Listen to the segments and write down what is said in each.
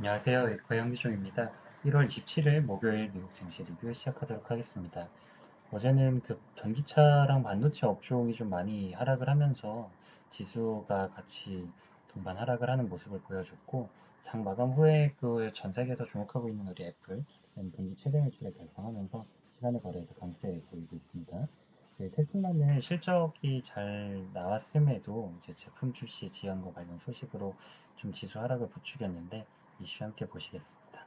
안녕하세요. 에코의 현기종입니다. 1월 27일 목요일 미국 증시 리뷰 시작하도록 하겠습니다. 어제는 전기차랑 반도체 업종이 좀 많이 하락을 하면서 지수가 같이 동반 하락을 하는 모습을 보여줬고, 장 마감 후에 전 세계에서 주목하고 있는 우리 애플 분기 최대 매출을 달성하면서 시간의 거래에서 강세 보이고 있습니다. 테슬라는 실적이 잘 나왔음에도 이제 제품 출시 지연과 관련 소식으로 좀 지수 하락을 부추겼는데, 이슈 함께 보시겠습니다.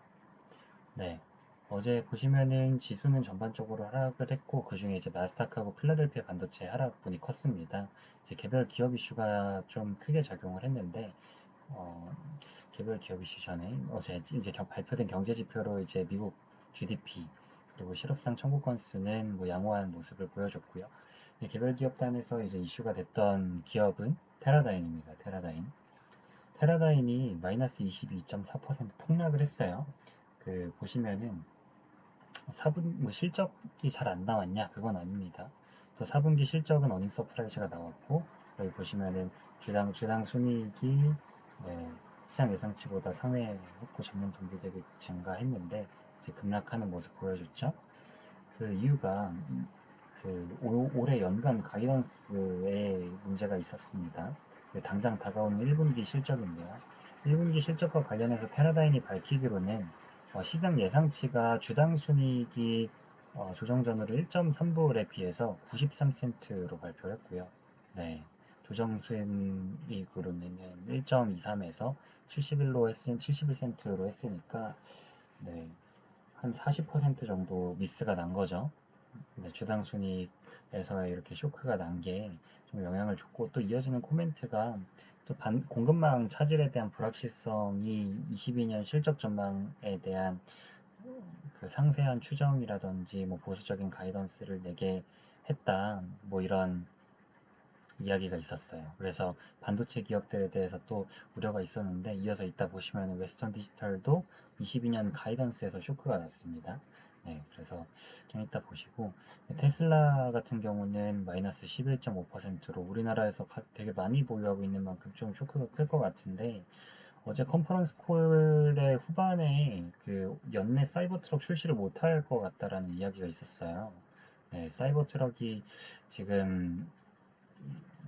네. 어제 보시면은 지수는 전반적으로 하락을 했고, 그 중에 이제 나스닥하고 필라델피아 반도체 하락분이 컸습니다. 이제 개별 기업 이슈가 좀 크게 작용을 했는데, 어, 개별 기업 이슈 전에 어제 이제 발표된 경제 지표로 이제 미국 GDP 그리고 실업상 청구 건수는 뭐 양호한 모습을 보여줬고요. 개별 기업 단에서 이제 이슈가 됐던 기업은 테라다인입니다. 테라다인이 마이너스 22.4% 폭락을 했어요. 보시면은 4분 뭐 실적이 잘 안 나왔냐? 그건 아닙니다. 또 4분기 실적은 어닝 서프라이즈가 나왔고, 여기 보시면은 주당 순이익이 네, 시장 예상치보다 상회했고 전년 동기 대비 증가했는데 이제 급락하는 모습 보여줬죠. 그 이유가 올해 연간 가이던스에 문제가 있었습니다. 당장 다가오는 1분기 실적인데요. 1분기 실적과 관련해서 테라다인이 밝히기로는 시장 예상치가 주당 순이익이 조정 전후로 1.3불에 비해서 93센트로 발표를 했고요. 네. 조정 순이익으로는 1.23에서 71센트로 했으니까 네. 한 40% 정도 미스가 난 거죠. 네, 주당 순위에서 이렇게 쇼크가 난 게 좀 영향을 줬고, 또 이어지는 코멘트가 또 공급망 차질에 대한 불확실성이 22년 실적 전망에 대한 상세한 추정이라든지 뭐 보수적인 가이던스를 내게 했다, 뭐 이런 이야기가 있었어요. 그래서 반도체 기업들에 대해서 또 우려가 있었는데, 이어서 이따 보시면 웨스턴 디지털도 22년 가이던스에서 쇼크가 났습니다. 네, 그래서 좀 이따 보시고, 테슬라 같은 경우는 마이너스 11.5%로 우리나라에서 되게 많이 보유하고 있는 만큼 좀 쇼크가 클 것 같은데, 어제 컨퍼런스 콜의 후반에 연내 사이버 트럭 출시를 못할 것 같다라는 이야기가 있었어요. 네, 사이버 트럭이 지금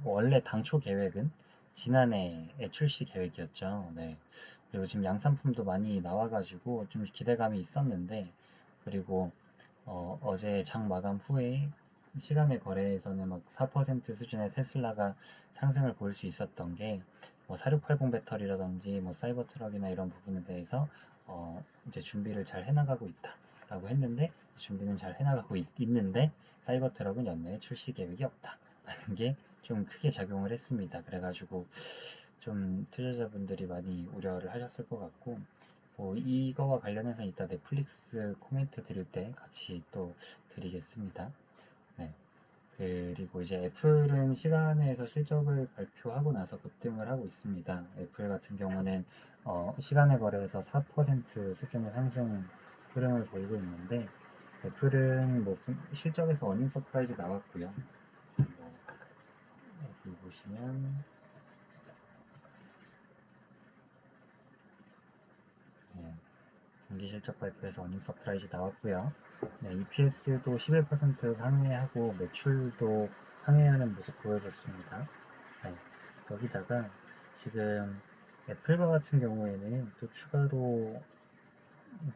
원래 당초 계획은 지난해에 출시 계획이었죠. 네. 그리고 지금 양산품도 많이 나와가지고 좀 기대감이 있었는데, 그리고 어제 장 마감 후에 시간의 거래에서는 막 4% 수준의 테슬라가 상승을 보일 수 있었던 게, 뭐 4680 배터리라든지 뭐 사이버 트럭이나 이런 부분에 대해서 이제 준비를 잘 해나가고 있다라고 했는데, 준비는 잘 해나가고 있는데 사이버 트럭은 연내에 출시 계획이 없다라는 게 좀 크게 작용을 했습니다. 그래가지고 좀 투자자분들이 많이 우려를 하셨을 것 같고, 뭐 이거와 관련해서 이따 넷플릭스 코멘트 드릴 때 같이 또 드리겠습니다. 네. 그리고 이제 애플은 시간에서 실적을 발표하고 나서 급등을 하고 있습니다. 애플 같은 경우는 시간의 거래에서 4% 수준의 상승 흐름을 보이고 있는데, 애플은 뭐 실적에서 어닝 서프라이즈 나왔고요. 뭐 여기 보시면 네, 분기 실적 발표에서 어닝 서프라이즈 나왔고요. 네, EPS도 11% 상회하고 매출도 상회하는 모습 보여줬습니다. 네, 여기다가 지금 애플과 같은 경우에는 또 추가로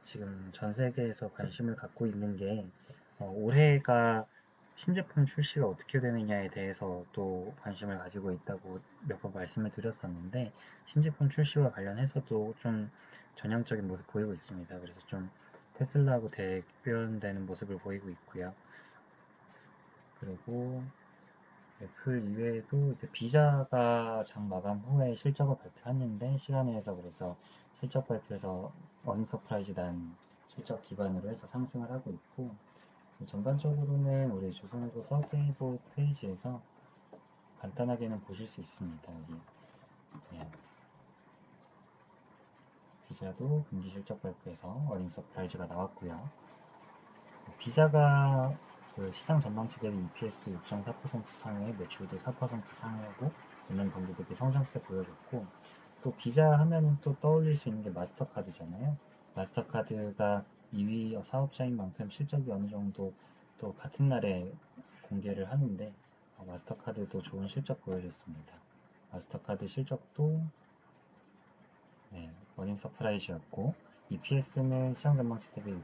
지금 전 세계에서 관심을 갖고 있는 게 올해가 신제품 출시가 어떻게 되느냐에 대해서 또 관심을 가지고 있다고 몇 번 말씀을 드렸었는데, 신제품 출시와 관련해서도 좀 전향적인 모습 보이고 있습니다. 그래서 좀 테슬라하고 대변되는 모습을 보이고 있고요. 그리고 애플 이외에도 이제 비자가 장 마감 후에 실적을 발표했는데, 시간에서 그래서 실적 발표에서 어닝 서프라이즈 난 실적 기반으로 해서 상승을 하고 있고, 전반적으로는 우리 조선일보 서개보 페이지에서 간단하게는 보실 수 있습니다. 여기 예, 비자도 분기 실적 발표에서 어닝 서프라이즈가 나왔고요. 비자가 시장 전망치 대비 EPS 6.4% 상회, 매출도 4% 상회하고 전년 동기 대비 성장세 보여줬고, 또 비자 하면은 또 떠올릴 수 있는 게 마스터카드잖아요. 마스터카드가 2위 사업자인 만큼 실적이 어느 정도 또 같은 날에 공개를 하는데 마스터카드도 좋은 실적 보여줬습니다. 마스터카드 실적도 어닝 서프라이즈였고 EPS는 시장 전망치 대비 6%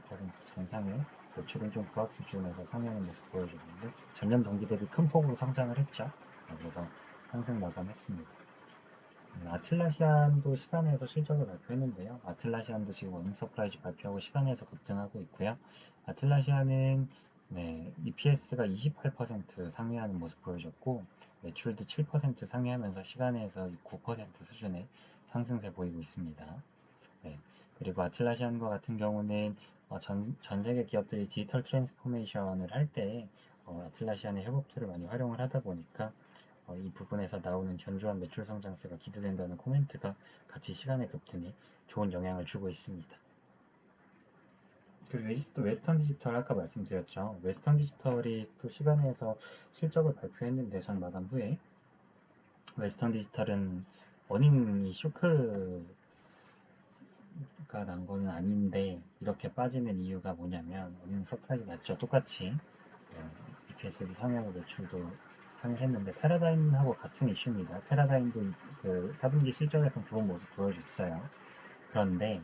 전상에 매출은 좀 부합 수준에서 상회하는 모습 보여줬는데 전년 동기 대비 큰 폭으로 성장을 했죠. 그래서 상승 마감했습니다. 아틀라시안도 시간에서 실적을 발표했는데요. 아틀라시안도 지금 어닝 서프라이즈 발표하고 시간에서 급등하고 있고요. 아틀라시안은 EPS가 28% 상회하는 모습 보여줬고 매출도 7% 상회하면서 시간에서 9% 수준의 상승세 보이고 있습니다. 네. 그리고 아틀라시안과 같은 경우는 전 세계 기업들이 디지털 트랜스포메이션을 할 때 아틀라시안의 협업 툴을 많이 활용을 하다 보니까 이 부분에서 나오는 견조한 매출 성장세가 기대된다는 코멘트가 같이 시간의 급등에 좋은 영향을 주고 있습니다. 그리고 또 웨스턴 디지털 아까 말씀드렸죠. 웨스턴 디지털이 또 시간에서 실적을 발표했는데 전 마감 후에 웨스턴 디지털은 어닝이 쇼크가 난 거는 아닌데 이렇게 빠지는 이유가 뭐냐면 어닝 서프라이즈 났죠. 똑같이 EPS도 상회하고 매출도 상회했는데 테라다임하고 같은 이슈입니다. 테라다임도 그 4분기 실적에서 좋은 모습 보여줬어요. 그런데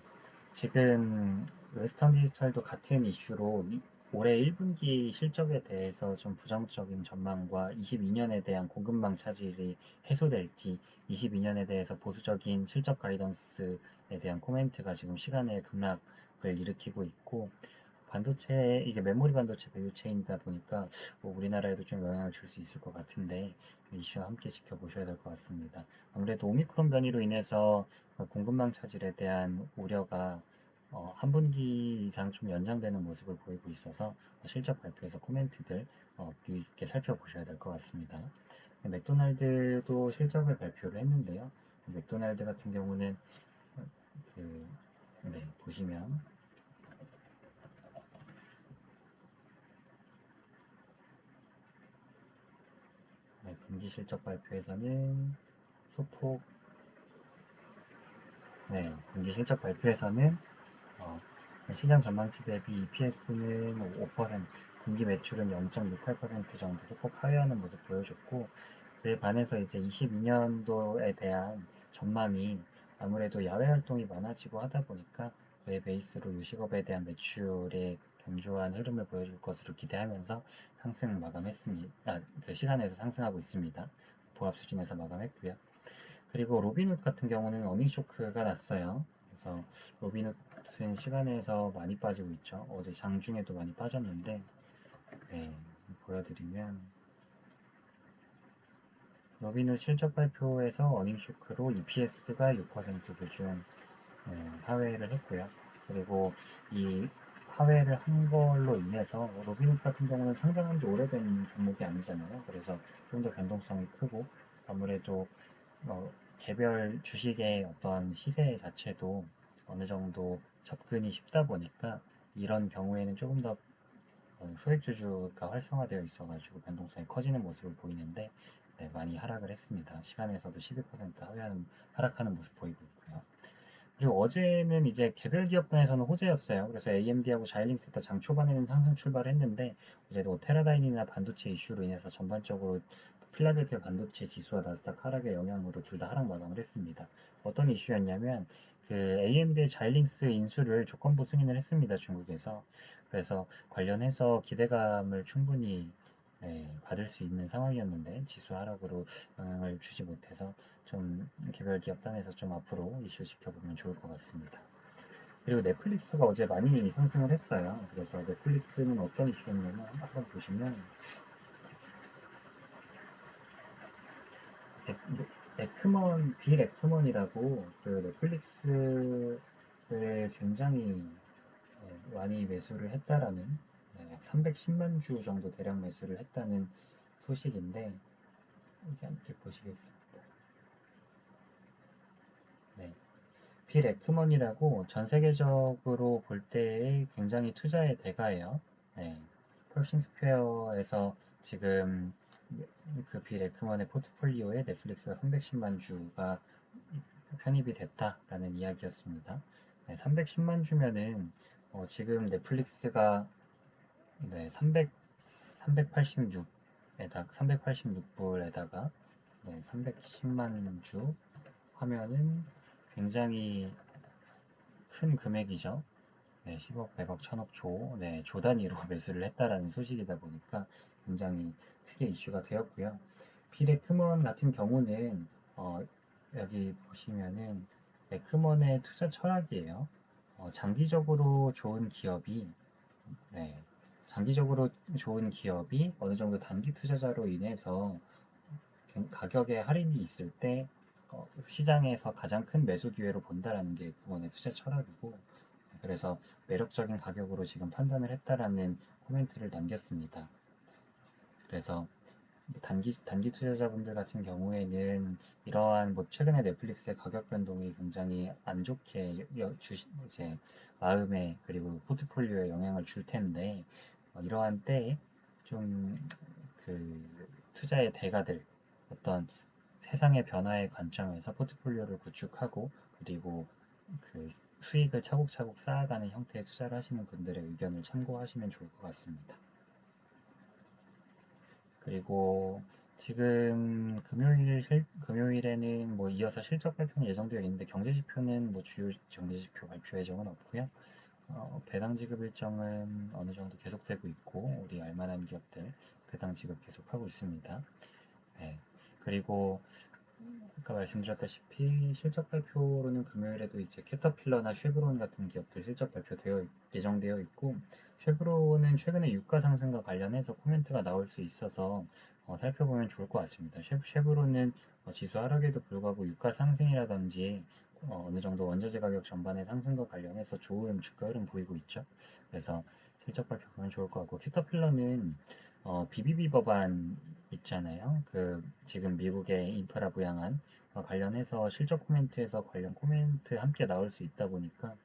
지금 웨스턴 디지털도 같은 이슈로 올해 1분기 실적에 대해서 좀 부정적인 전망과 22년에 대한 공급망 차질이 해소될지 22년에 대해서 보수적인 실적 가이던스에 대한 코멘트가 지금 시간의 급락을 일으키고 있고 반도체 이게 메모리 반도체 밸류체인이다 보니까 뭐 우리나라에도 좀 영향을 줄 수 있을 것 같은데 이슈와 함께 지켜보셔야 될 것 같습니다. 아무래도 오미크론 변이로 인해서 공급망 차질에 대한 우려가 한 분기 이상 좀 연장되는 모습을 보이고 있어서 실적 발표에서 코멘트들 귀 깊게 살펴보셔야 될 것 같습니다. 맥도날드도 실적을 발표를 했는데요. 맥도날드 같은 경우는 그, 보시면 분기 실적 발표에서는 소폭 분기 실적 발표에서는 어, 시장 전망치 대비 EPS는 5%, 분기 매출은 0.68% 정도 소폭 하회하는 모습 보여줬고 그에 반해서 이제 22년도에 대한 전망이 아무래도 야외 활동이 많아지고 하다 보니까 그에 베이스로 요식업에 대한 매출의 견조한 흐름을 보여줄 것으로 기대하면서 상승 마감했습니다. 그 시간에서 상승하고 있습니다. 보합 수준에서 마감했고요. 그리고 로빈훗 같은 경우는 어닝 쇼크가 났어요. 그래서 로빈훗은 시간에서 많이 빠지고 있죠. 어제 장중에도 많이 빠졌는데 보여드리면 로빈훗 실적 발표에서 어닝 쇼크로 EPS가 6% 수준 하회를 했고요. 그리고 이 하회를 한 걸로 인해서 로빈훗 같은 경우는 상장한 지 오래된 종목이 아니잖아요. 그래서 좀 더 변동성이 크고 아무래도 개별 주식의 어떤 시세 자체도 어느 정도 접근이 쉽다 보니까 이런 경우에는 조금 더 소액주주가 활성화되어 있어가지고 변동성이 커지는 모습을 보이는데 많이 하락을 했습니다. 시간에서도 12% 하락하는 모습 보이고 있고요. 그리고 어제는 이제 개별 기업 단에서는 호재였어요. 그래서 AMD하고 자이링스타 장 초반에는 상승 출발했는데 어제도 테라다인이나 반도체 이슈로 인해서 전반적으로 필라델피아 반도체 지수와 나스닥 하락의 영향으로 둘 다 하락 마감을 했습니다. 어떤 이슈였냐면 그 AMD 자이링스 인수를 조건부 승인을 했습니다. 중국에서. 그래서 관련해서 기대감을 충분히 받을 수 있는 상황이었는데 지수 하락으로 영향을 주지 못해서 좀 개별 기업 단에서 좀 앞으로 이슈 지켜보면 좋을 것 같습니다. 그리고 넷플릭스가 어제 많이 상승을 했어요. 그래서 넷플릭스는 어떤 이슈였냐면 한번 보시면 빌 에크먼이라고 그 넷플릭스를 굉장히 많이 매수를 했다라는 약 310만 주 정도 대량 매수를 했다는 소식인데 여기 함께 보시겠습니다. 네. 빌 에크먼이라고 전 세계적으로 볼 때의 굉장히 투자의 대가예요. 네. 펄싱 스퀘어에서 지금 그 빌 에크먼의 포트폴리오에 넷플릭스가 310만 주가 편입이 됐다라는 이야기였습니다. 네, 310만 주면은 지금 넷플릭스가 네, 386불에다가 네, 310만 주 하면은 굉장히 큰 금액이죠. 네, 10억, 100억, 1000억, 조, 네, 조 단위로 매수를 했다라는 소식이다 보니까 굉장히 크게 이슈가 되었고요. 피레크먼 같은 경우는 여기 보시면은 레크먼의 투자 철학이에요. 장기적으로 좋은 기업이 네, 장기적으로 좋은 기업이 어느 정도 단기 투자자로 인해서 가격에 할인이 있을 때 시장에서 가장 큰 매수 기회로 본다라는 게 그분의 투자 철학이고 그래서 매력적인 가격으로 지금 판단을 했다라는 코멘트를 남겼습니다. 그래서 단기 투자자분들 같은 경우에는 이러한 뭐 최근에 넷플릭스의 가격 변동이 굉장히 안 좋게 이제 마음에 그리고 포트폴리오에 영향을 줄 텐데 이러한 때에 좀 그 투자의 대가들 어떤 세상의 변화의 관점에서 포트폴리오를 구축하고 그리고 그 수익을 차곡차곡 쌓아가는 형태의 투자를 하시는 분들의 의견을 참고하시면 좋을 것 같습니다. 그리고 지금 금요일에는 뭐 이어서 실적 발표는 예정되어 있는데 경제 지표는 뭐 주요 경제 지표 발표 예정은 없고요. 배당 지급 일정은 어느 정도 계속되고 있고 우리 알만한 기업들 배당 지급 계속하고 있습니다. 네. 그리고 아까 말씀드렸다시피 실적 발표로는 금요일에도 이제 캐터필러나 쉐브론 같은 기업들 실적 예정되어 있고 쉐브론은 최근에 유가 상승과 관련해서 코멘트가 나올 수 있어서 살펴보면 좋을 것 같습니다. 쉐브론은 지수 하락에도 불구하고 유가 상승이라든지 어느 정도 원자재 가격 전반의 상승과 관련해서 좋은 주가 흐름 보이고 있죠. 그래서 실적 발표 보면 좋을 것 같고 캐터필러는 BBB 법안 있잖아요. 그 지금 미국의 인프라 부양안 관련해서 실적 코멘트에서 관련 코멘트 함께 나올 수 있다 보니까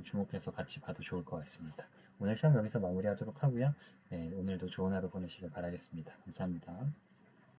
주목해서 같이 봐도 좋을 것 같습니다. 오늘 시험 여기서 마무리하도록 하고요. 네, 오늘도 좋은 하루 보내시길 바라겠습니다. 감사합니다.